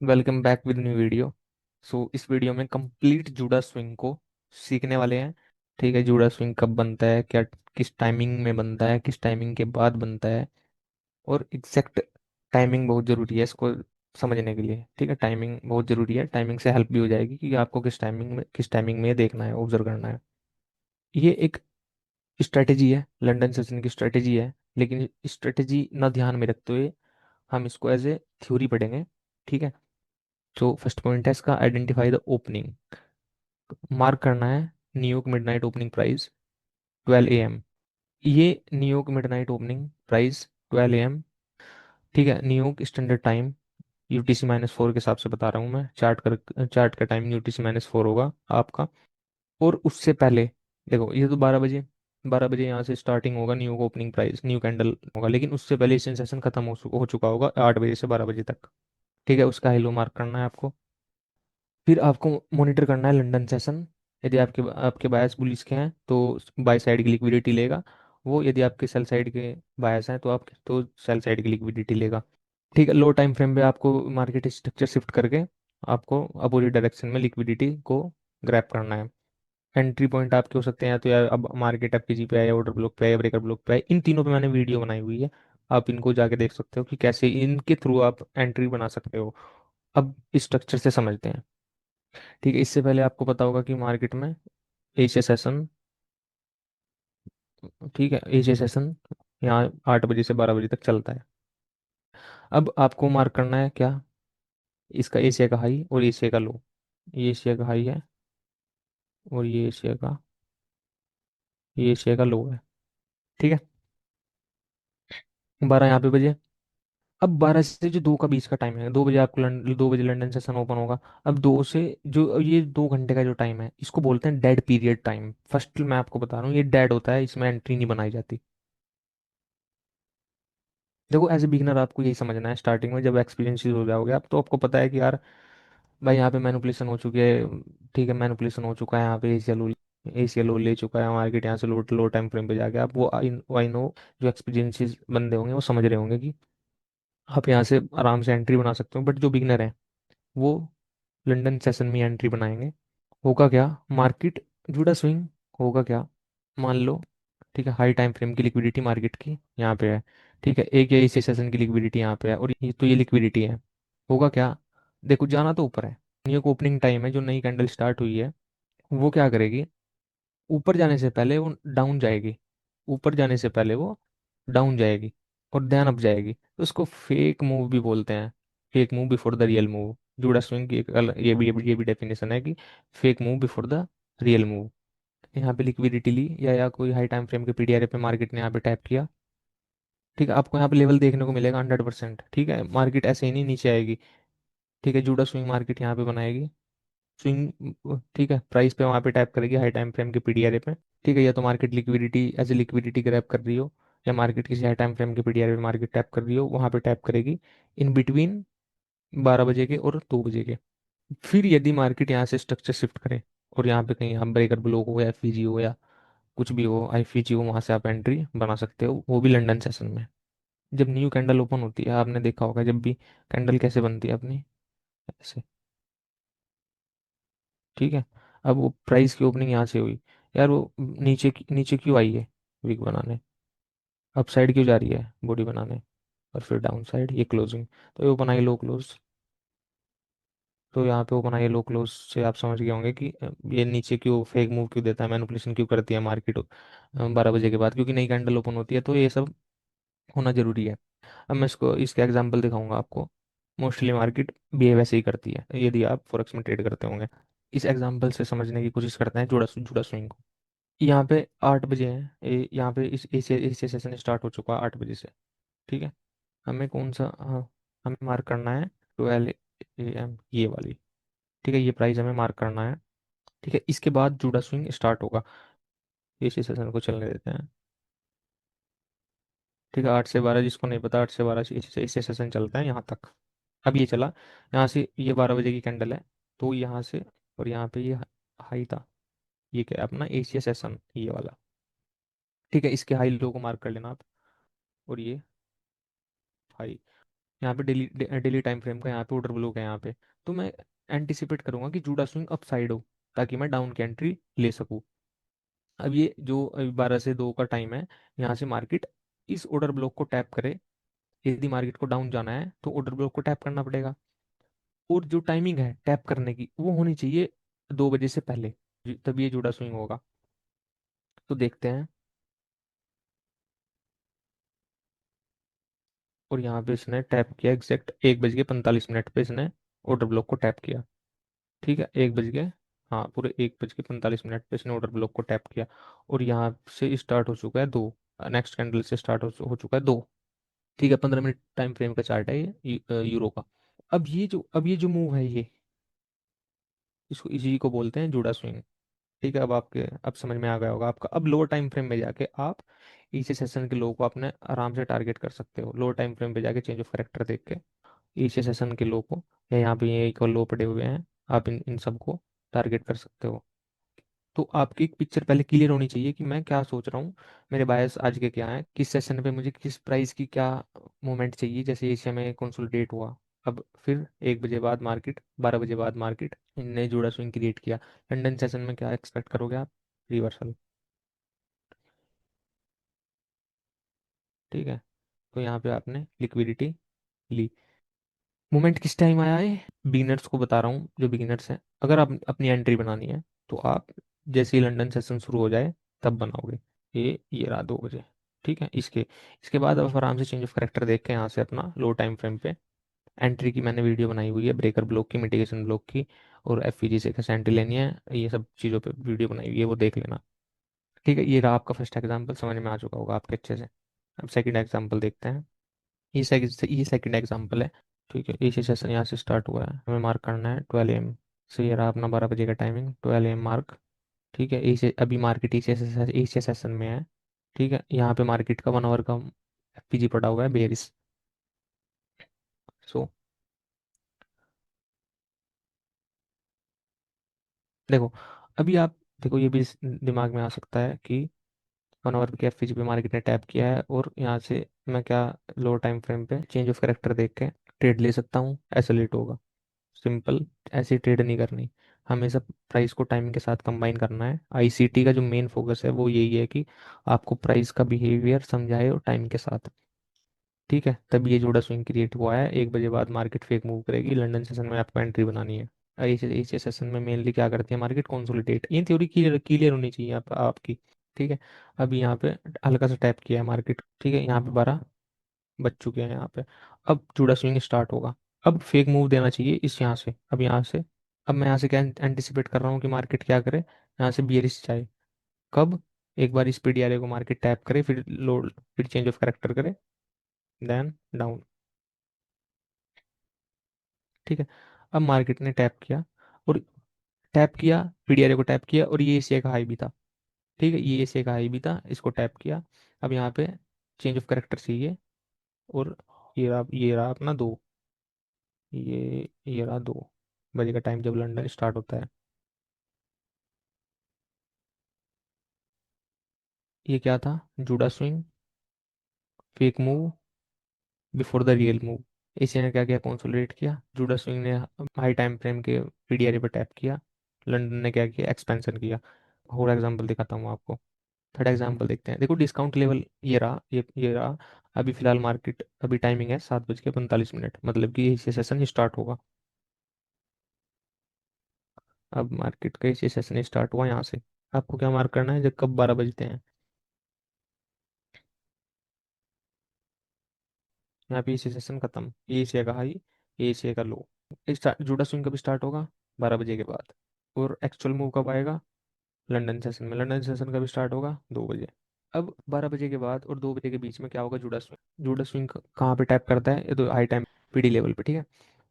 Welcome back with new video. इस video में complete JUDA swing को सीखने वाले हैं। ठीक है, जूडा स्विंग कब बनता है, क्या किस टाइमिंग में बनता है, किस टाइमिंग के बाद बनता है, और एग्जैक्ट टाइमिंग बहुत ज़रूरी है इसको समझने के लिए। ठीक है, टाइमिंग बहुत ज़रूरी है, टाइमिंग से हेल्प भी हो जाएगी कि आपको किस टाइमिंग में ये देखना है, ऑब्जर्व करना है। ये एक स्ट्रेटेजी है, लंदन सेशन की स्ट्रेटेजी है, लेकिन स्ट्रेटेजी ना ध्यान में रखते हुए हम इसको एज ए थ्योरी पढ़ेंगे। ठीक है, तो फर्स्ट पॉइंट है इसका, आइडेंटिफाई द ओपनिंग। मार्क करना है New York midnight opening price 12 AM। ये New York midnight opening price 12 AM। ठीक है, न्यूयॉर्क स्टैंडर्ड टाइम UTC-4 के हिसाब से बता रहा हूँ मैं। चार्ट का टाइम UTC-4 होगा आपका। और उससे पहले देखो, ये तो 12 बजे, 12 बजे यहाँ से स्टार्टिंग होगा new opening price, new candle होगा, लेकिन उससे पहले सेशन खत्म हो चुका होगा 8 बजे से 12 बजे तक। ठीक है, उसका हेलो मार्क करना है आपको। फिर आपको मॉनिटर करना है लंदन सेशन। यदि आपके आपके बायस बुलिश के हैं तो बाय साइड की लिक्विडिटी लेगा वो, यदि आपके सेल साइड के बायस हैं तो सेल साइड की लिक्विडिटी लेगा। ठीक है, लो टाइम फ्रेम पे आपको मार्केट स्ट्रक्चर शिफ्ट करके आपको अपोजिट डायरेक्शन में लिक्विडिटी को ग्रैब करना है। एंट्री पॉइंट आपके हो सकते हैं, तो यार अब मार्केट FPG पे है, ऑर्डर ब्लॉक पे है, ब्रेकर ब्लॉक पे है, इन तीनों पे मैंने वीडियो बनाई हुई है। आप इनको जाके देख सकते हो कि कैसे इनके थ्रू आप एंट्री बना सकते हो। अब स्ट्रक्चर से समझते हैं। ठीक है, इससे पहले आपको पता होगा कि मार्केट में एशिया सेशन, ठीक है, एशिया सेशन यहाँ 8 बजे से 12 बजे तक चलता है। अब आपको मार्क करना है क्या, इसका एशिया का हाई और एशिया का लो। ये एशिया का हाई है और ये एशिया का लो है। ठीक है, 12 यहाँ पे बजे। अब 12 से जो 2 का बीच का टाइम है, 2 बजे आपको 2 बजे लंदन सेशन ओपन होगा। अब 2 से जो ये 2 घंटे का जो टाइम है, इसको बोलते हैं डेड पीरियड टाइम। फर्स्ट मैं आपको बता रहा हूँ, ये डेड होता है, इसमें एंट्री नहीं बनाई जाती। देखो, एज ए बिगनर आपको यही समझना है स्टार्टिंग में, जब एक्सपीरियंस हो जाओगे आप तो आपको पता है कि यार भाई यहाँ पे मैनिपुलेशन हो चुकी है। ठीक है, मैनिपुलेशन हो चुका है यहाँ पे, एशिया लो ले चुका है मार्केट, यहाँ से लो लो टाइम फ्रेम पे जाके आप वो आई नो, जो एक्सपीरियंस बंदे होंगे वो समझ रहे होंगे कि आप यहाँ से आराम से एंट्री बना सकते हो। बट जो बिगनर है वो लंदन सेशन में एंट्री बनाएंगे। होगा क्या, मार्केट जुड़ा स्विंग होगा क्या, मान लो। ठीक है, हाई टाइम फ्रेम की लिक्विडिटी मार्केट की यहाँ पे है। ठीक है, एक या इसी सेशन की लिक्विडिटी यहाँ पे है, और ये लिक्विडिटी है। होगा क्या, देखो जाना तो ऊपर है, न्यू ओपनिंग टाइम है, जो नई कैंडल स्टार्ट हुई है वो क्या करेगी, ऊपर जाने से पहले वो डाउन जाएगी। ऊपर जाने से पहले वो डाउन जाएगी और देन अप जाएगी, तो उसको फेक मूव भी बोलते हैं। Fake move before the real move, जूड़ा स्विंग की एक ये भी डेफिनेशन है कि fake move before the real move. यहाँ पे लिक्विडिटी ली या कोई हाई टाइम फ्रेम के PDRA पे मार्केट ने यहाँ पे टैप किया। ठीक है, आपको यहाँ पे लेवल देखने को मिलेगा 100%। ठीक है, मार्केट ऐसे ही नहीं नीचे आएगी। ठीक है, जूड़ा स्विंग मार्केट यहाँ पे बनाएगी स्विंग। ठीक है, प्राइस पे वहाँ पे टैप करेगी हाई टाइम फ्रेम के PDRA पे। ठीक है, या तो market liquidity as a liquidity grab कर रही हो, या मार्केट किसी हाई टाइम फ्रेम के PDRA पे मार्केट टैप कर रही हो, वहाँ पे टैप करेगी इन बिटवीन 12 बजे के और 2 बजे के। फिर यदि मार्केट यहाँ से स्ट्रक्चर शिफ्ट करे और यहाँ पे कहीं यहाँ ब्रेकर ब्लॉक हो या FVG हो या कुछ भी हो, IFG हो, वहाँ से आप एंट्री बना सकते हो, वो भी लंदन सेशन में। जब न्यू कैंडल ओपन होती है, आपने देखा होगा जब भी कैंडल कैसे बनती है अपनी, ऐसे। ठीक है, अब वो प्राइस की ओपनिंग यहाँ से हुई, यार वो नीचे क्यों आई है विक बनाने, अप साइड क्यों जा रही है बॉडी बनाने, और फिर डाउन साइड ये क्लोजिंग। तो ये ओपन आई लो क्लोज, तो यहाँ पे ओपन आई लो क्लोज से आप समझ गए होंगे कि ये नीचे क्यों फेक मूव क्यों देता है, मैनिपुलेशन क्यों करती है मार्केट 12 बजे के बाद, क्योंकि नई कैंडल ओपन होती है, तो ये सब होना जरूरी है। अब मैं इसको इसका एग्जांपल दिखाऊंगा आपको। मोस्टली मार्केट बिहेव ऐसे ही करती है यदि आप फॉरेक्स में ट्रेड करते होंगे। इस एग्जांपल से समझने की कोशिश करते हैं जुड़ा जुड़ा स्विंग को। यहाँ पे 8 बजे है, यहाँ पे इस एशिया एशिया सेशन स्टार्ट हो चुका है 8 बजे से। ठीक है, हमें कौन सा, हाँ, हमें मार्क करना है 12 AM, ये वाली। ठीक है, ये प्राइस हमें मार्क करना है। ठीक है, इसके बाद जुड़ा स्विंग स्टार्ट होगा। एशिया सेशन को चलने देते हैं। ठीक है, 8 से 12, जिसको नहीं पता, 8 से 12 से एशिया सेशन चलता है यहाँ तक। अब ये चला, यहाँ से ये 12 बजे की कैंडल है, तो यहाँ से और यहाँ पे ये हाई था। ये क्या है अपना एशिया सेशन, ये वाला। ठीक है, इसके हाई लो को मार्क कर लेना आप, और ये हाई। यहाँ पे डेली डेली टाइम फ्रेम का, यहाँ पे ऑर्डर ब्लॉक है यहाँ पे। तो मैं एंटिसिपेट करूंगा कि जूडा स्विंग अप साइड हो, ताकि मैं डाउन की एंट्री ले सकूं। अब ये जो अभी 12 से 2 का टाइम है, यहाँ से मार्केट इस ऑर्डर ब्लॉक को टैप करे। यदि मार्केट को डाउन जाना है तो ऑर्डर ब्लॉक को टैप करना पड़ेगा। और जो टाइमिंग है टैप करने की वो होनी चाहिए 2 बजे से पहले, तभी ये जूडा स्विंग होगा। तो देखते हैं। और यहाँ पे इसने टैप किया एग्जैक्ट 1 बज के 45 मिनट पे इसने ऑर्डर ब्लॉक को टैप किया। ठीक है, 1 बज के, हाँ पूरे 1 बज के 45 मिनट पे इसने ऑर्डर ब्लॉक को टैप किया। और यहाँ से स्टार्ट हो चुका है 2, नेक्स्ट कैंडल से स्टार्ट हो चुका है 2। ठीक है, 15 मिनट टाइम फ्रेम का चार्ट है ये यूरो का। अब ये जो मूव है ये, इसको इसी को बोलते हैं जूडा स्विंग। ठीक है, अब समझ में आ गया होगा आपका। अब लोअर टाइम फ्रेम में जाके आप ईच सेशन के लो को अपने आराम से टारगेट कर सकते हो। लोअर टाइम फ्रेम पे जाके चेंज ऑफ करेक्टर देख के ईच सेशन के लो को, या यहाँ पे ये एक और लो पड़े हुए हैं, आप इन सबको टारगेट कर सकते हो। तो आपकी एक पिक्चर पहले क्लियर होनी चाहिए कि मैं क्या सोच रहा हूँ, मेरे बायस आज के क्या है, किस सेशन पे मुझे किस प्राइस की क्या मूवमेंट चाहिए। जैसे एशिया में कंसोलिडेट हुआ, अब फिर 1 बजे बाद मार्केट, 12 बजे बाद मार्केट इनने जुड़ा स्विंग क्रिएट किया। लंदन सेशन में क्या एक्सपेक्ट करोगे आप? रिवर्सल। ठीक है, तो यहाँ पे आपने लिक्विडिटी ली। मोमेंट किस टाइम आया है, बिगिनर्स को बता रहा हूँ, जो बिगिनर्स हैं, अगर आप अपनी एंट्री बनानी है तो आप जैसे ही लंदन सेशन शुरू हो जाए तब बनाओगे। ये रहा 2 बजे। ठीक है, इसके इसके बाद आप आराम से चेंज ऑफ करेक्टर देख के यहाँ से अपना लो टाइम फ्रेम पे एंट्री की मैंने वीडियो बनाई हुई है, ब्रेकर ब्लॉक की, मिटिगेशन ब्लॉक की, और एफवीजी से कैसे एंट्री लेनी है, ये सब चीज़ों पे वीडियो बनाई हुई है, वो देख लेना। ठीक है, ये रहा आपका फर्स्ट एग्जाम्पल, समझ में आ चुका होगा आपके अच्छे से। अब सेकंड एग्जाम्पल देखते हैं। ये सेकंड एग्जाम्पल है। ठीक है, इसी सेशन यहाँ से स्टार्ट हुआ है, हमें मार्क करना है 12 AM। सो ये रहा अपना 12 बजे का टाइमिंग, 12 AM मार्क। ठीक है, इसे अभी मार्केट इसी सेशन में है। ठीक है, यहाँ पे मार्केट का 1 आवर का एफपीजी पड़ा हुआ है बेरिस। सो देखो, अभी आप देखो, ये भी दिमाग में आ सकता है कि 1 आवर के एफपीजी पे मार्केट ने टैप किया है, और यहाँ से मैं क्या लो टाइम फ्रेम पे चेंज ऑफ करेक्टर देख के ट्रेड ले सकता हूँ, ऐसा लेट होगा। सिंपल, ऐसी ट्रेड नहीं करनी। हमेशा प्राइस को टाइम के साथ कंबाइन करना है। आईसीटी का जो मेन फोकस है वो यही है कि आपको प्राइस का बिहेवियर समझाए और टाइम के साथ। ठीक है, तब ये जोड़ा स्विंग क्रिएट हुआ है। 1 बजे बाद मार्केट फेक मूव करेगी, लंदन सेशन में आपको एंट्री बनानी है। ऐसे सेशन में मेनली क्या करती है मार्केट, कंसोलिडेट। ये थ्योरी क्लियर क्लियर होनी चाहिए आपकी। ठीक है, अभी यहाँ पे हल्का सा टैप किया है मार्केट। ठीक है, यहाँ पे 12 बज चुके हैं यहाँ पे। अब जुड़ा स्विंग स्टार्ट होगा। अब फेक मूव देना चाहिए इस यहाँ से, अब यहाँ से। अब मैं यहाँ से क्या एंटिसिपेट कर रहा हूँ कि मार्केट क्या करे, यहाँ से बियरिश जाए। कब? एक बार इस पीडीआरए को मार्केट टैप करे, फिर लोड, फिर चेंज ऑफ करेक्टर करे, देन डाउन। ठीक है, अब मार्केट ने टैप किया, और टैप किया, पीडीआरए को टैप किया, और ये एशिया का हाई भी था। ठीक है, ये एशिया का हाई भी था, इसको टैप किया। अब यहाँ पे चेंज ऑफ करेक्टर चाहिए। और ये रहा अपना 2, ये रहा 2 बजे का टाइम जब लंदन स्टार्ट होता है। ये क्या था? Judas swing, fake move before the real move. Asia ने क्या किया, कंसोलिडेट किया। जूडा स्विंग ने हाई टाइम फ्रेम के पीडीआरए पर टैप किया। लंदन ने क्या किया, एक्सपेंशन किया। और एग्जांपल दिखाता हूँ आपको। थर्ड एग्जांपल देखते हैं। देखो डिस्काउंट लेवल ये रहा। अभी फिलहाल मार्केट, अभी टाइमिंग है 7 बज के 45 मिनट, मतलब कि एशिया सेशन स्टार्ट होगा। अब मार्केट का एशिया सेशन स्टार्ट हुआ यहाँ से। आपको क्या मार्क करना है, जब कब 12 बजते हैं, यहाँ पे एशिया सेशन खत्म, ये एशिया का हाई, ये एशिया का लो। जूडा स्विंग कब स्टार्ट होगा? 12 बजे के बाद। और एक्चुअल मूव कब आएगा? लंदन सेशन में। लंदन सेशन कब स्टार्ट होगा? 2 बजे। अब 12 बजे के बाद और 2 बजे के बीच में क्या होगा, जूडा स्विंग। जूडा स्विंग कहाँ पे टैप करता है? ये तो हाई टाइम पीडी लेवल पे। ठीक है,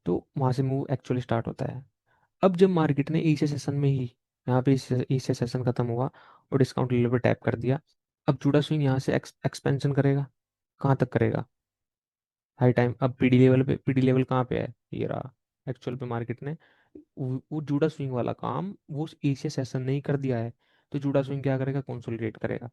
तो वहां से मूव एक्चुअली स्टार्ट होता है। अब जब मार्केट ने एशिया सेशन में ही, यहाँ पे एशिया सेशन खत्म हुआ और डिस्काउंट लेवल पे टैप कर दिया, अब जूडा स्विंग यहाँ से एक्सपेंशन करेगा। कहाँ तक करेगा? High time. अब पीडी लेवल कहाँ पे है? ये रहा। एक्चुअल पे मार्केट ने वो जूडा स्विंग वाला काम वो एशिया सेशन ने ही कर दिया है। तो जूडा स्विंग क्या करेगा, कंसोलिडेट करेगा।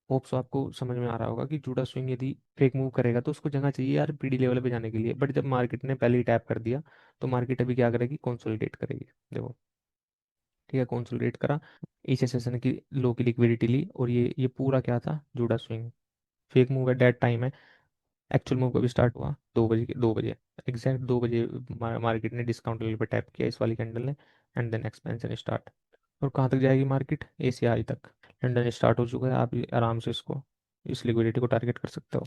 होप सो आपको समझ में आ रहा होगा कि जूडा स्विंग यदि फेक मूव करेगा तो उसको जगह चाहिए यार पीडी लेवल पे जाने के लिए, बट जब मार्केट ने पहले ही टैप कर दिया तो मार्केट अभी क्या करेगी, कंसोलिडेट करेगी। देखो, ठीक है, कंसोलिडेट करा, इस सेशन की लो की लिक्विडिटी ली, और ये पूरा क्या था, जूडा स्विंग, फेक मूव है, डेड टाइम है। एक्चुअल मूव कभी स्टार्ट हुआ, 2 बजे, 2 बजे, एग्जैक्ट 2 बजे मार्केट ने डिस्काउंट लेवल पे टैप किया इस वाली कैंडल ने, एंड देन एक्सपेंशन स्टार्ट। और कहाँ तक जाएगी मार्केट, एशियाई तक, लंदन स्टार्ट हो चुका है, आप आराम से इसको, इस लिक्विडिटी को टारगेट कर सकते हो।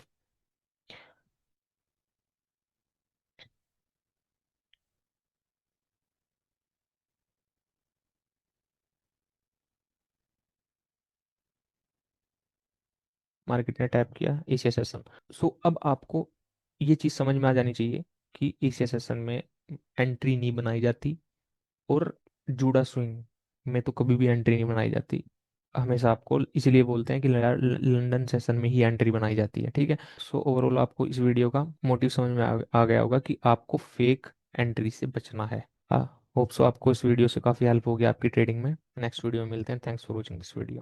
मार्केट ने टैप किया एशिया सेशन। सो अब आपको ये चीज़ समझ में आ जानी चाहिए कि एशिया सेशन में एंट्री नहीं बनाई जाती, और जूडा स्विंग में तो कभी भी एंट्री नहीं बनाई जाती। हमेशा आपको इसीलिए बोलते हैं कि लंदन सेशन में ही एंट्री बनाई जाती है, ठीक है। सो ओवरऑल आपको इस वीडियो का मोटिव समझ में आ गया होगा कि आपको फेक एंट्री से बचना है। हाँ, होप सो आपको इस वीडियो से काफ़ी हेल्प होगी आपकी ट्रेडिंग में। नेक्स्ट वीडियो में मिलते हैं। Thanks for watching this video.